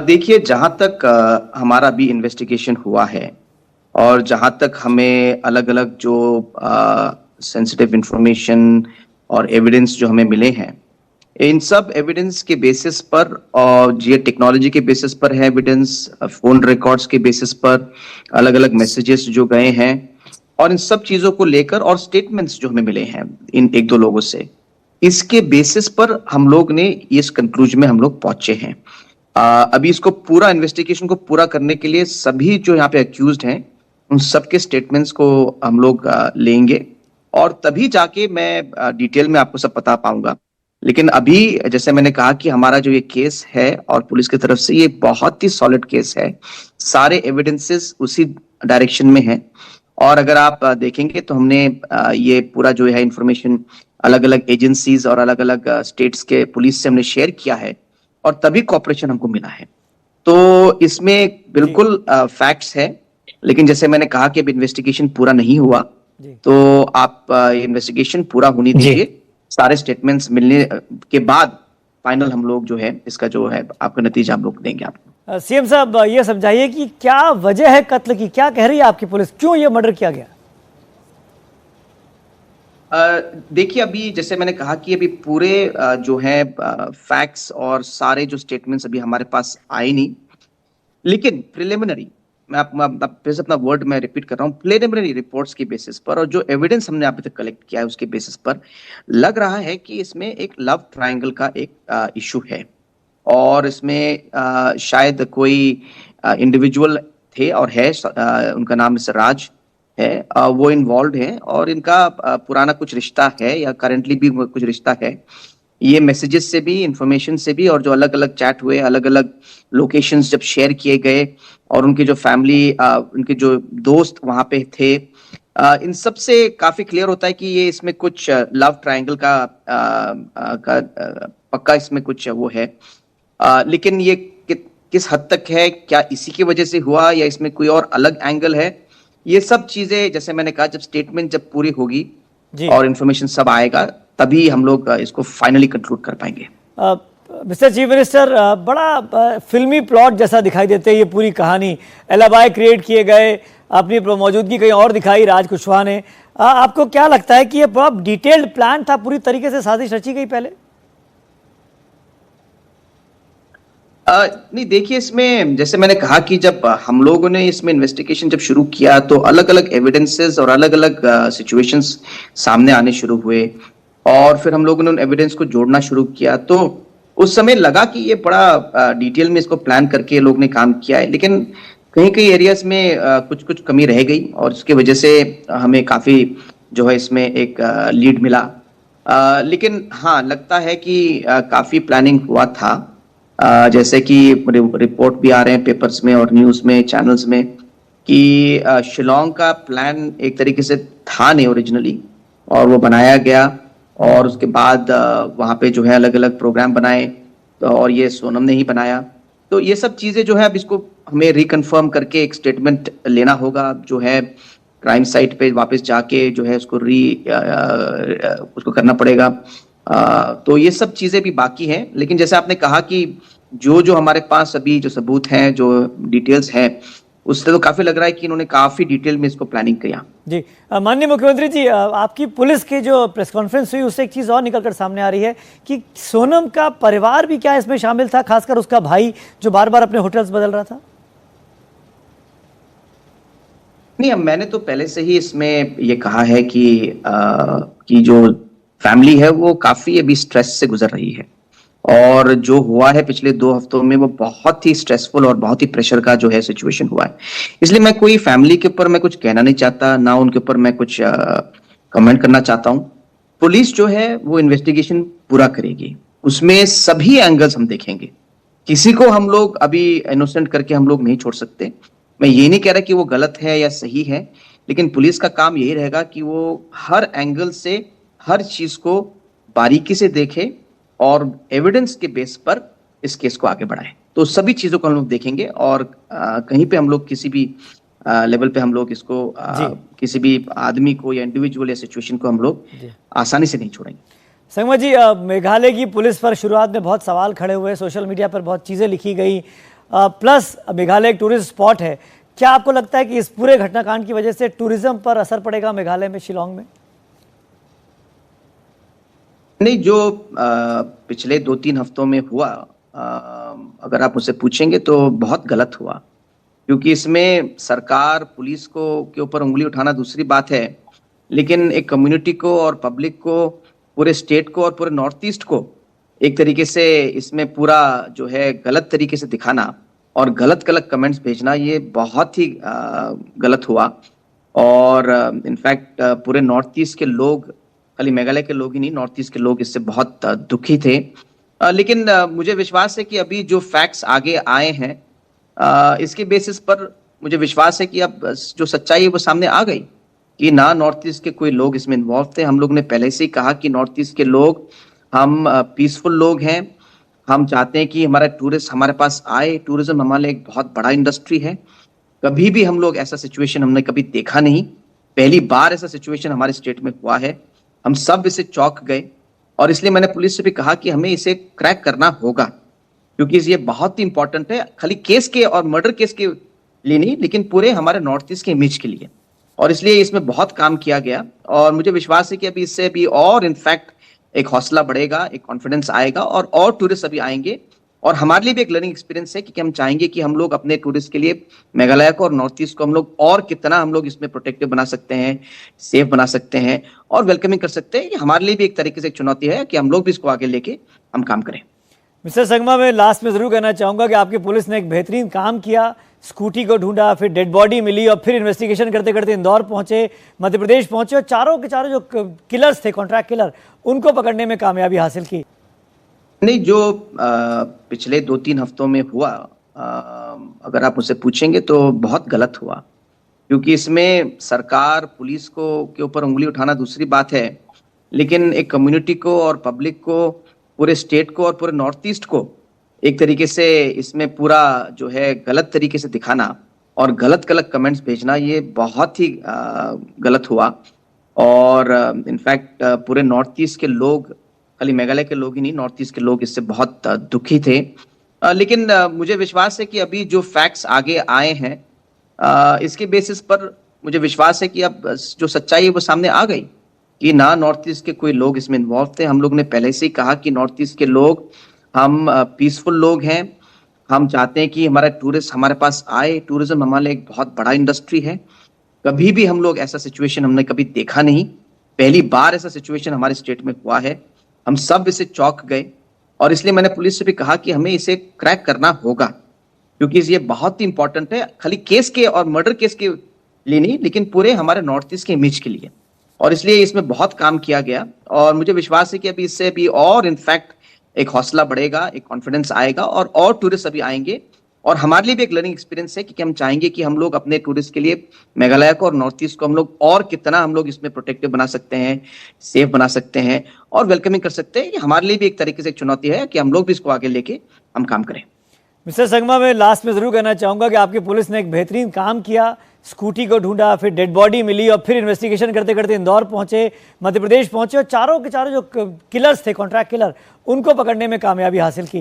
देखिए, जहाँ तक हमारा अभी इन्वेस्टिगेशन हुआ है और जहाँ तक हमें अलग-अलग जो सेंसिटिव इंफॉर्मेशन और एविडेंस जो हमें मिले हैं, इन सब एविडेंस के बेसिस पर और ये टेक्नोलॉजी के बेसिस पर है एविडेंस, फ़ोन रिकॉर्ड्स के बेसिस पर, अलग-अलग मैसेजेस जो गए हैं और इन सब चीज़ों को लेकर और स्टेटमेंट्स जो हमें मिले हैं इन 1-2 लोगों से, इसके बेसिस पर हम लोग ने इस कंक्लूजन में हम लोग पहुँचे हैं। अभी इसको पूरा इन्वेस्टिगेशन को पूरा करने के लिए सभी जो यहाँ पे अक्यूज्ड हैं, उन सबके स्टेटमेंट्स को हम लोग लेंगे और तभी जाके मैं डिटेल में आपको सब बता पाऊँगा। लेकिन अभी जैसे मैंने कहा कि हमारा जो ये केस है और पुलिस की तरफ से ये बहुत ही सॉलिड केस है। सारे एविडेंसेस उसी डायरेक्शन में हैं और अगर आप देखेंगे तो हमने ये पूरा जो है इन्फॉर्मेशन अलग-अलग एजेंसीज़ और अलग-अलग स्टेट्स के पुलिस से हमने शेयर किया है और तभी कोऑपरेशन हमको मिला है। तो इसमें जी, बिल्कुल फैक्ट्स है, लेकिन जैसे मैंने कहा कि अभी इन्वेस्टिगेशन पूरा नहीं हुआ, जी, तो आप इन्वेस्टिगेशन पूरा होने जी। दीजिए। सारे स्टेटमेंट्स मिलने के बाद फाइनल हम लोग जो है इसका जो है आपका नतीजा हम लोग देंगे आपको। सीएम साहब, ये समझाइए कि क्या वजह है कत्ल की? क्या कह रही है आपकी पुलिस? क्यों ये मर्डर किया गया? देखिए, अभी जैसे मैंने कहा कि अभी पूरे जो है फैक्ट्स और सारे जो स्टेटमेंट्स अभी हमारे पास आए नहीं। लेकिन प्रिलिमिनरी मैं फिर से अपना वर्ड मैं रिपीट कर रहा हूँ, प्रिलिमिनरी रिपोर्ट्स की बेसिस पर और जो एविडेंस हमने अभी तक कलेक्ट किया है उसके बेसिस पर लग रहा है कि इसमें एक लव ट्रायंगल का एक इशू है और इसमें शायद कोई इंडिविजुअल थे और है, उनका नाम मिस्टर राज है, वो इन्वॉल्व है और इनका पुराना कुछ रिश्ता है या करेंटली भी कुछ रिश्ता है। ये मैसेजेस से भी, इंफॉर्मेशन से भी और जो अलग-अलग चैट हुए, अलग-अलग लोकेशंस जब शेयर किए गए और उनकी जो फैमिली उनके जो दोस्त वहाँ पे थे, इन सब से काफ़ी क्लियर होता है कि ये इसमें कुछ लव ट्रायंगल का पक्का इसमें कुछ वो है। लेकिन ये किस हद तक है, क्या इसी की वजह से हुआ या इसमें कोई और अलग एंगल है? ये सब चीज़ें जैसे मैंने कहा जब स्टेटमेंट जब पूरी होगी जी। और इन्फॉर्मेशन सब आएगा, तभी हम लोग इसको फाइनली कंक्लूड कर पाएँगे। अ, मिस्टर चीफ मिनिस्टर, बड़ा फिल्मी प्लॉट जैसा दिखाई देते है ये पूरी कहानी। एलिबाई क्रिएट किए गए, अपनी मौजूदगी कहीं और दिखाई राज कुशवाहा ने। आपको क्या लगता है कि ये बहुत डिटेल्ड प्लान था, पूरी तरीके से साजिश रची गई पहले? नहीं, देखिए, इसमें जैसे मैंने कहा कि जब हम लोगों ने इसमें इन्वेस्टिगेशन जब शुरू किया तो अलग-अलग एविडेंसेस और अलग-अलग सिचुएशंस सामने आने शुरू हुए और फिर हम लोगों ने उन एविडेंस को जोड़ना शुरू किया। तो उस समय लगा कि ये बड़ा डिटेल में इसको प्लान करके ये लोग ने काम किया है, लेकिन कहीं-कहीं एरियाज़ में कुछ-कुछ कमी रह गई और उसकी वजह से हमें काफ़ी जो है इसमें एक लीड मिला। लेकिन हाँ, लगता है कि काफ़ी प्लानिंग हुआ था। जैसे कि रिपोर्ट भी आ रहे हैं पेपर्स में और न्यूज़ में, चैनल्स में कि शिलांग का प्लान एक तरीके से था नहीं ओरिजिनली और वो बनाया गया और उसके बाद वहाँ पे जो है अलग-अलग प्रोग्राम बनाए तो और ये सोनम ने ही बनाया। तो ये सब चीज़ें जो है अब इसको हमें रिकन्फर्म करके एक स्टेटमेंट लेना होगा, जो है क्राइम साइट पे वापस जाके जो है उसको उसको करना पड़ेगा। तो ये सब चीज़ें भी बाकी हैं, लेकिन जैसे आपने कहा कि जो हमारे पास अभी जो सबूत हैं, जो डिटेल्स हैं, उससे तो काफ़ी लग रहा है कि इन्होंने काफ़ी डिटेल में इसको प्लानिंग किया। जी, माननीय मुख्यमंत्री जी, आपकी पुलिस की जो प्रेस कॉन्फ्रेंस हुई उससे एक चीज़ और निकल कर सामने आ रही है कि सोनम का परिवार भी क्या इसमें शामिल था, खासकर उसका भाई जो बार-बार अपने होटल्स बदल रहा था? नहीं, अब मैंने तो पहले से ही इसमें ये कहा है कि जो फैमिली है वो काफ़ी अभी स्ट्रेस से गुज़र रही है और जो हुआ है पिछले 2 हफ्तों में वो बहुत ही स्ट्रेसफुल और बहुत ही प्रेशर का जो है सिचुएशन हुआ है। इसलिए मैं कोई फैमिली के ऊपर मैं कुछ कहना नहीं चाहता, ना उनके ऊपर मैं कुछ कमेंट करना चाहता हूँ। पुलिस जो है वो इन्वेस्टिगेशन पूरा करेगी, उसमें सभी एंगल्स हम देखेंगे। किसी को हम लोग अभी इनोसेंट करके हम लोग नहीं छोड़ सकते। मैं ये नहीं कह रहा कि वो गलत है या सही है, लेकिन पुलिस का काम यही रहेगा कि वो हर एंगल से हर चीज़ को बारीकी से देखे और एविडेंस के बेस पर इस केस को आगे बढ़ाएँ। तो सभी चीज़ों को हम लोग देखेंगे और कहीं पे हम लोग किसी भी लेवल पे हम लोग इसको जी, किसी भी आदमी को या इंडिविजुअल या सिचुएशन को हम लोग जी। आसानी से नहीं छोड़ेंगे। संगमा जी, मेघालय की पुलिस पर शुरुआत में बहुत सवाल खड़े हुए, सोशल मीडिया पर बहुत चीज़ें लिखी गई, प्लस मेघालय एक टूरिस्ट स्पॉट है। क्या आपको लगता है कि इस पूरे घटनाकांड की वजह से टूरिज्म पर असर पड़ेगा मेघालय में, शिलोंग में? नहीं, जो पिछले 2-3 हफ्तों में हुआ, अगर आप मुझसे पूछेंगे तो बहुत गलत हुआ, क्योंकि इसमें सरकार, पुलिस को के ऊपर उँगली उठाना दूसरी बात है, लेकिन एक कम्युनिटी को और पब्लिक को, पूरे स्टेट को और पूरे नॉर्थ ईस्ट को एक तरीके से इसमें पूरा जो है गलत तरीके से दिखाना और गलत-गलत कमेंट्स भेजना, ये बहुत ही गलत हुआ। और इनफैक्ट पूरे नॉर्थ ईस्ट के लोग, खाली मेघालय के लोग ही नहीं, नॉर्थ ईस्ट के लोग इससे बहुत दुखी थे। लेकिन मुझे विश्वास है कि अभी जो फैक्ट्स आगे आए हैं, इसके बेसिस पर मुझे विश्वास है कि अब जो सच्चाई है वो सामने आ गई कि ना नॉर्थ ईस्ट के कोई लोग इसमें इन्वॉल्व थे। हम लोग ने पहले से ही कहा कि नॉर्थ ईस्ट के लोग, हम पीसफुल लोग हैं। हम चाहते हैं कि हमारा टूरिस्ट हमारे पास आए। टूरिज्म हमारे लिए एक बहुत बड़ा इंडस्ट्री है। कभी भी हम लोग ऐसा सिचुएशन हमने कभी देखा नहीं। पहली बार ऐसा सिचुएशन हमारे स्टेट में हुआ है। हम सब इससे चौंक गए और इसलिए मैंने पुलिस से भी कहा कि हमें इसे क्रैक करना होगा, क्योंकि ये बहुत ही इंपॉर्टेंट है, खाली केस के और मर्डर केस के लिए नहीं, लेकिन पूरे हमारे नॉर्थ ईस्ट के इमेज के लिए। और इसलिए इसमें बहुत काम किया गया और मुझे विश्वास है कि अभी इससे भी और इनफैक्ट एक हौसला बढ़ेगा, एक कॉन्फिडेंस आएगा और टूरिस्ट अभी आएंगे। और हमारे लिए भी एक लर्निंग एक्सपीरियंस है कि हम चाहेंगे कि हम लोग अपने टूरिस्ट के लिए मेघालय को और नॉर्थ ईस्ट को हम लोग और कितना हम लोग इसमें प्रोटेक्टिव बना सकते हैं, सेफ बना सकते हैं और वेलकमिंग कर सकते हैं। ये हमारे लिए भी एक तरीके से एक चुनौती है कि हम लोग भी इसको आगे लेके हम काम करें। मिस्टर संगमा, मैं लास्ट में ज़रूर कहना चाहूँगा कि आपकी पुलिस ने एक बेहतरीन काम किया, स्कूटी को ढूंढा, फिर डेड बॉडी मिली और फिर इन्वेस्टिगेशन करते करते इंदौर पहुंचे, मध्य प्रदेश पहुंचे और चारों के चारों जो किलर्स थे, कॉन्ट्रैक्ट किलर, उनको पकड़ने में कामयाबी हासिल की। नहीं, जो पिछले 2-3 हफ्तों में हुआ, अगर आप मुझसे पूछेंगे तो बहुत गलत हुआ, क्योंकि इसमें सरकार, पुलिस को के ऊपर उँगली उठाना दूसरी बात है, लेकिन एक कम्युनिटी को और पब्लिक को, पूरे स्टेट को और पूरे नॉर्थ ईस्ट को एक तरीके से इसमें पूरा जो है गलत तरीके से दिखाना और गलत-गलत कमेंट्स भेजना, ये बहुत ही गलत हुआ। और इनफैक्ट पूरे नॉर्थ ईस्ट के लोग, खाली मेघालय के लोग ही नहीं, नॉर्थ ईस्ट के लोग इससे बहुत दुखी थे। लेकिन मुझे विश्वास है कि अभी जो फैक्ट्स आगे आए हैं, इसके बेसिस पर मुझे विश्वास है कि अब जो सच्चाई है वो सामने आ गई कि ना नॉर्थ ईस्ट के कोई लोग इसमें इन्वॉल्व थे। हम लोग ने पहले से ही कहा कि नॉर्थ ईस्ट के लोग, हम पीसफुल लोग हैं। हम चाहते हैं कि हमारा टूरिस्ट हमारे पास आए। टूरिज्म हमारे लिए एक बहुत बड़ा इंडस्ट्री है। कभी भी हम लोग ऐसा सिचुएशन हमने कभी देखा नहीं। पहली बार ऐसा सिचुएशन हमारे स्टेट में हुआ है। हम सब इससे चौंक गए और इसलिए मैंने पुलिस से भी कहा कि हमें इसे क्रैक करना होगा, क्योंकि ये बहुत ही इंपॉर्टेंट है, खाली केस के और मर्डर केस के लिए नहीं, लेकिन पूरे हमारे नॉर्थ ईस्ट के इमेज के लिए। और इसलिए इसमें बहुत काम किया गया और मुझे विश्वास है कि अभी इससे भी और इनफैक्ट एक हौसला बढ़ेगा, एक कॉन्फिडेंस आएगा और टूरिस्ट अभी आएंगे। और हमारे लिए भी एक लर्निंग एक्सपीरियंस है कि हम चाहेंगे कि हम लोग अपने टूरिस्ट के लिए मेघालय को और नॉर्थ ईस्ट को हम लोग और कितना हम लोग इसमें प्रोटेक्टिव बना सकते हैं, सेफ बना सकते हैं और वेलकमिंग कर सकते हैं। ये हमारे लिए भी एक तरीके से एक चुनौती है कि हम लोग भी इसको आगे लेके हम काम करें। मिस्टर संगमा, मैं लास्ट में ज़रूर कहना चाहूँगा कि आपकी पुलिस ने एक बेहतरीन काम किया, स्कूटी को ढूंढा, फिर डेड बॉडी मिली और फिर इन्वेस्टिगेशन करते करते इंदौर पहुंचे, मध्य प्रदेश पहुंचे और चारों के चारों जो किलर्स थे, कॉन्ट्रैक्ट किलर, उनको पकड़ने में कामयाबी हासिल की।